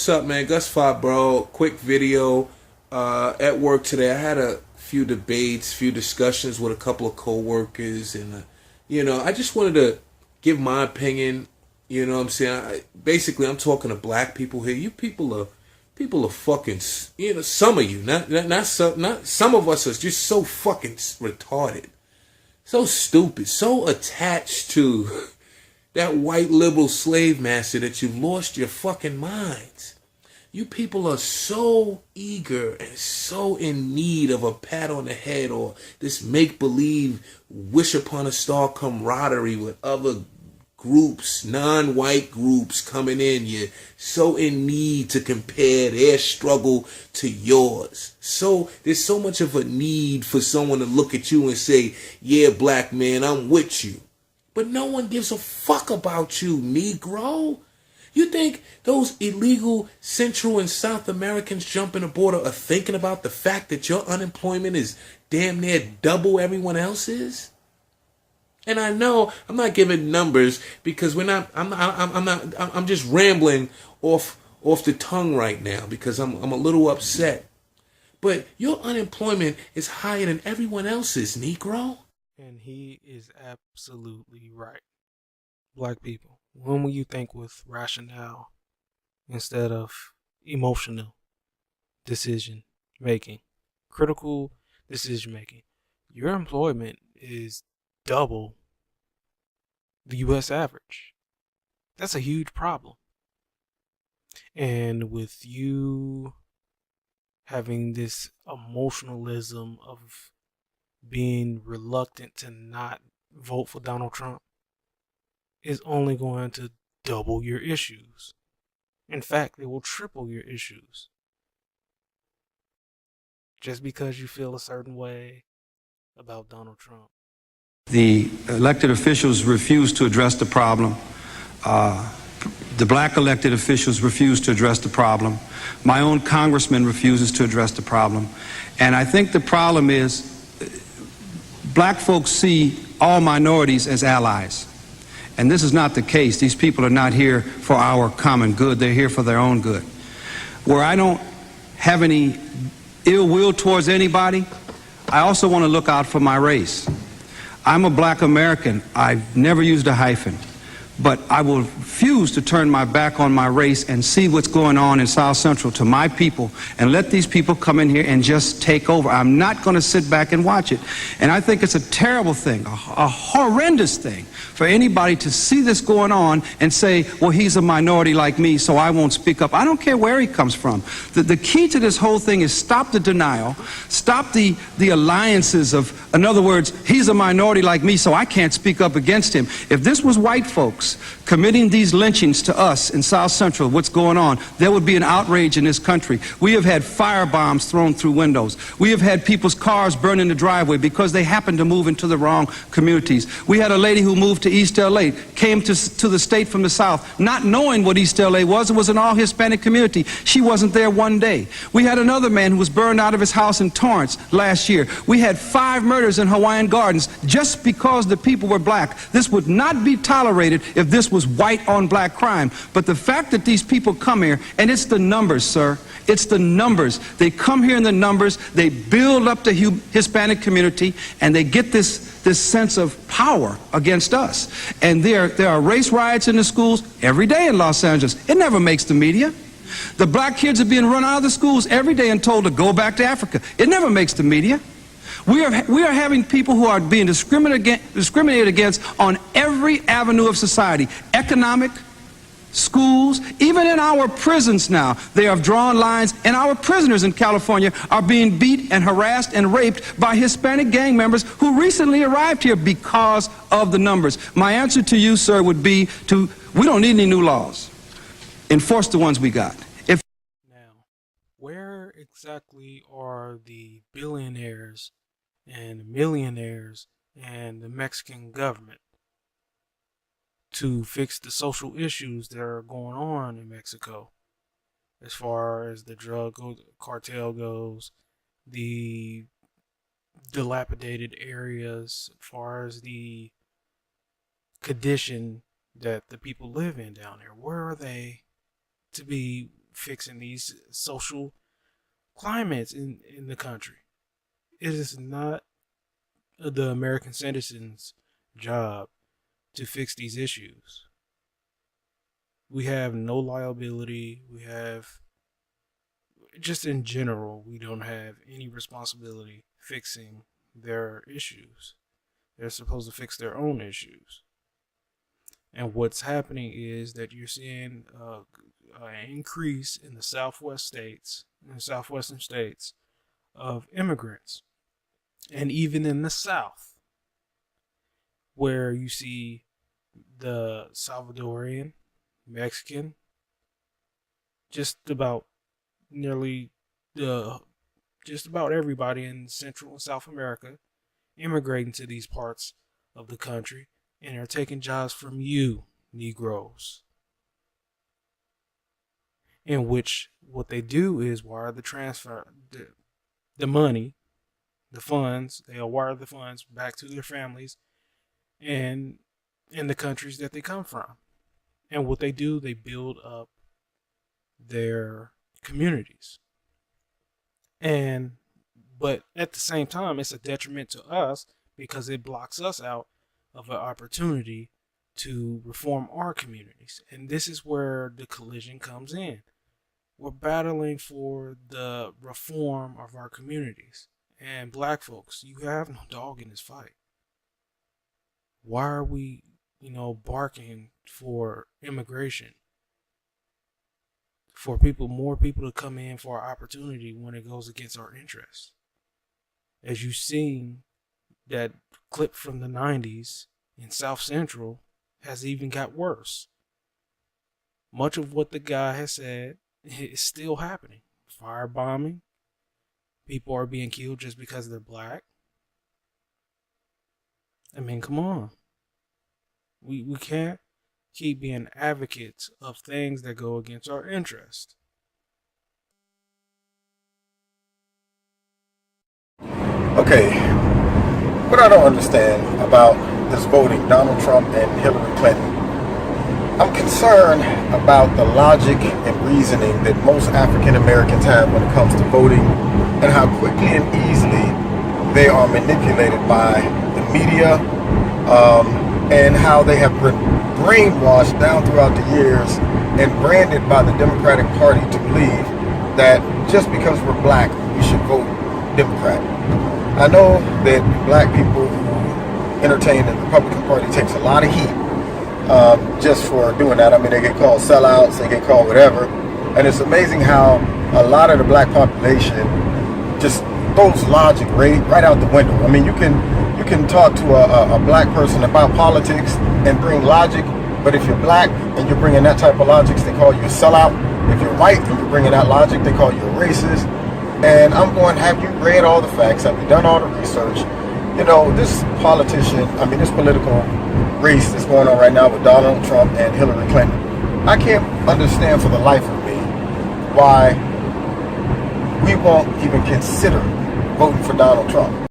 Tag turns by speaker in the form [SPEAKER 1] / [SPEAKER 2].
[SPEAKER 1] what's up, man? Gus Fop, bro. Quick video. At work today, I had a few debates, few discussions with a couple of coworkers, and I just wanted to give my opinion. You know what I'm saying? Basically, I'm talking to black people here. You people are fucking. Some of you, not some of us are just so fucking retarded, so stupid, so attached to that white liberal slave master that you've lost your fucking minds. You people are so eager and so in need of a pat on the head or this make-believe wish upon a star camaraderie with other groups, non-white groups coming in. You're so in need to compare their struggle to yours. So there's so much of a need for someone to look at you and say, yeah, black man, I'm with you. But no one gives a fuck about you, Negro. You think those illegal Central and South Americans jumping the border are thinking about the fact that your unemployment is damn near double everyone else's? And I know I'm not giving numbers because I'm just rambling off the tongue right now because I'm a little upset. But your unemployment is higher than everyone else's, Negro.
[SPEAKER 2] And he is absolutely right. Black people, when will you think with rationale instead of emotional decision making? Critical decision making. Your employment is double the US average. That's a huge problem. And with you having this emotionalism of being reluctant to not vote for Donald Trump is only going to double your issues. In fact, it will triple your issues. Just because you feel a certain way about Donald Trump.
[SPEAKER 3] The elected officials refuse to address the problem. The black elected officials refuse to address the problem. My own congressman refuses to address the problem. And I think the problem is black folks see all minorities as allies. And this is not the case. These people are not here for our common good. They're here for their own good. Where I don't have any ill will towards anybody, I also want to look out for my race. I'm a black American. I've never used a hyphen. But I will refuse to turn my back on my race and see what's going on in South Central to my people and let these people come in here and just take over. I'm not going to sit back and watch it. And I think it's a terrible thing, a horrendous thing for anybody to see this going on and say, well, he's a minority like me, so I won't speak up. I don't care where he comes from. The key to this whole thing is stop the denial, stop the alliances of, in other words, he's a minority like me, so I can't speak up against him. If this was white folks committing these lynchings to us in South Central, what's going on, there would be an outrage in this country. We have had firebombs thrown through windows. We have had people's cars burned in the driveway because they happened to move into the wrong communities. We had a lady who moved to East LA, came to the state from the South, not knowing what East LA was. It was an all-Hispanic community. She wasn't there one day. We had another man who was burned out of his house in Torrance last year. We had 5 murders in Hawaiian Gardens just because the people were black. This would not be tolerated if this was white on black crime. But the fact that these people come here, and it's the numbers, sir, it's the numbers. They come here in the numbers, they build up the Hispanic community, and they get this sense of power against us. And there are race riots in the schools every day in Los Angeles. It never makes the media. The black kids are being run out of the schools every day and told to go back to Africa. It never makes the media. We are having people who are being discriminated against on every avenue of society. Economic, schools, even in our prisons now. They have drawn lines, and our prisoners in California are being beat and harassed and raped by Hispanic gang members who recently arrived here because of the numbers. My answer to you, sir, would be we don't need any new laws. Enforce the ones we got.
[SPEAKER 2] Now, where exactly are the billionaires and millionaires and the Mexican government to fix the social issues that are going on in Mexico as far as the drug cartel goes, the dilapidated areas, as far as the condition that the people live in down there? Where are they to be fixing these social climates in the country. It is not the American citizens' job to fix these issues. We have no liability. We have, just in general, we don't have any responsibility fixing their issues. They're supposed to fix their own issues. And what's happening is that you're seeing an increase in the southwestern states of immigrants. And even in the South, where you see the Salvadorian, Mexican, just about everybody in Central and South America immigrating to these parts of the country, and are taking jobs from you, Negroes. In which what they do is wire the money, the funds. They'll wire the funds back to their families and in the countries that they come from. And what they do, they build up their communities. But at the same time, it's a detriment to us because it blocks us out of an opportunity to reform our communities. And this is where the collision comes in. We're battling for the reform of our communities. And black folks, you have no dog in this fight. Why are we, barking for immigration? For more people to come in for our opportunity when it goes against our interests. As you've seen, that clip from the 90s in South Central has even got worse. Much of what the guy has said is still happening. Firebombing. People are being killed just because they're black. I mean, come on. We can't keep being advocates of things that go against our interest.
[SPEAKER 4] Okay, what I don't understand about this voting, Donald Trump and Hillary Clinton, I'm concerned about the logic and reasoning that most African Americans have when it comes to voting, and how quickly and easily they are manipulated by the media, and how they have been brainwashed down throughout the years and branded by the Democratic Party to believe that just because we're black, we should vote Democrat. I know that black people who entertain the Republican Party takes a lot of heat just for doing that. I mean, they get called sellouts, they get called whatever. And it's amazing how a lot of the black population just throws logic right out the window. I mean, you can talk to a black person about politics and bring logic, but if you're black and you're bringing that type of logic, they call you a sellout. If you're white and you're bringing that logic, they call you a racist. And I'm going, have you read all the facts? Have you done all the research? This this political race that's going on right now with Donald Trump and Hillary Clinton, I can't understand for the life of me why we won't even consider voting for Donald Trump.